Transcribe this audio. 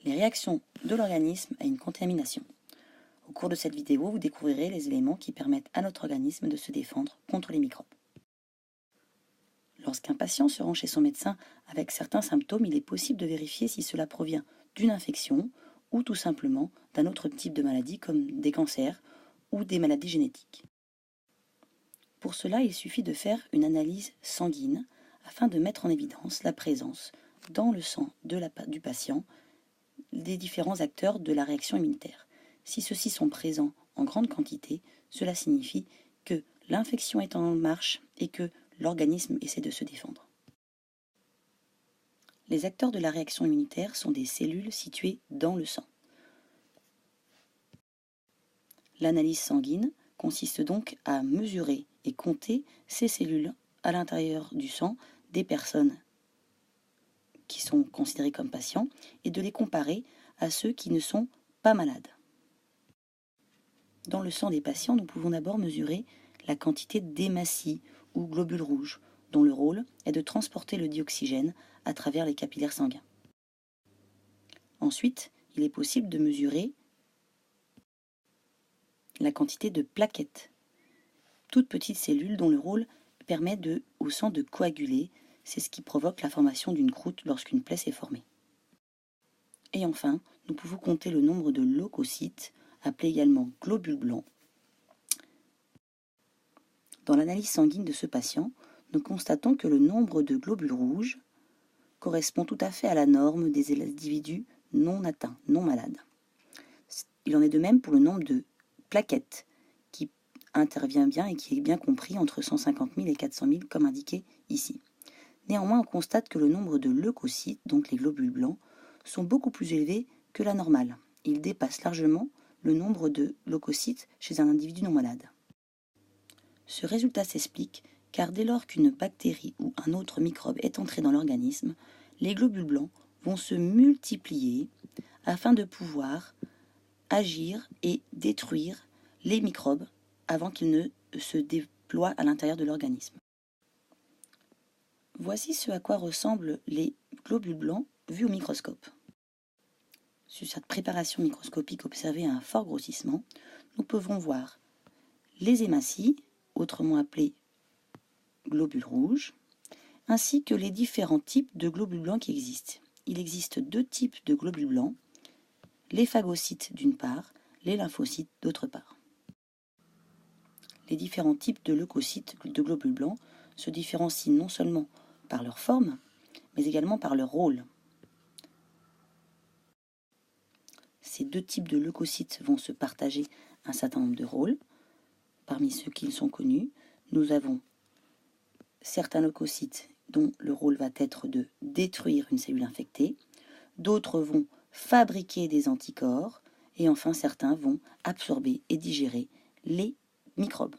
Les réactions de l'organisme à une contamination. Au cours de cette vidéo, vous découvrirez les éléments qui permettent à notre organisme de se défendre contre les microbes. Lorsqu'un patient se rend chez son médecin avec certains symptômes, il est possible de vérifier si cela provient d'une infection ou tout simplement d'un autre type de maladie comme des cancers ou des maladies génétiques. Pour cela, il suffit de faire une analyse sanguine afin de mettre en évidence la présence dans le sang du patient des différents acteurs de la réaction immunitaire. Si ceux-ci sont présents en grande quantité, cela signifie que l'infection est en marche et que l'organisme essaie de se défendre. Les acteurs de la réaction immunitaire sont des cellules situées dans le sang. L'analyse sanguine consiste donc à mesurer et compter ces cellules à l'intérieur du sang des personnes qui sont considérées comme patients et de les comparer à ceux qui ne sont pas malades. Dans le sang des patients, nous pouvons d'abord mesurer la quantité d'hématies ou globules rouges, dont le rôle est de transporter le dioxygène à travers les capillaires sanguins. Ensuite, il est possible de mesurer la quantité de plaquettes, toutes petites cellules dont le rôle permet au sang de coaguler. C'est ce qui provoque la formation d'une croûte lorsqu'une plaie s'est formée. Et enfin, nous pouvons compter le nombre de leucocytes, appelés également globules blancs. Dans l'analyse sanguine de ce patient, nous constatons que le nombre de globules rouges correspond tout à fait à la norme des individus non atteints, non malades. Il en est de même pour le nombre de plaquettes, qui intervient bien et qui est bien compris entre 150 000 et 400 000 comme indiqué ici. Néanmoins, on constate que le nombre de leucocytes, donc les globules blancs, sont beaucoup plus élevés que la normale. Ils dépassent largement le nombre de leucocytes chez un individu non malade. Ce résultat s'explique car dès lors qu'une bactérie ou un autre microbe est entré dans l'organisme, les globules blancs vont se multiplier afin de pouvoir agir et détruire les microbes avant qu'ils ne se déploient à l'intérieur de l'organisme. Voici ce à quoi ressemblent les globules blancs vus au microscope. Sur cette préparation microscopique observée à un fort grossissement, nous pouvons voir les hématies, autrement appelées globules rouges, ainsi que les différents types de globules blancs qui existent. Il existe deux types de globules blancs, les phagocytes d'une part, les lymphocytes d'autre part. Les différents types de leucocytes, de globules blancs, se différencient non seulement par leur forme, mais également par leur rôle. Ces deux types de leucocytes vont se partager un certain nombre de rôles. Parmi ceux qui sont connus, nous avons certains leucocytes dont le rôle va être de détruire une cellule infectée, d'autres vont fabriquer des anticorps, et enfin certains vont absorber et digérer les microbes.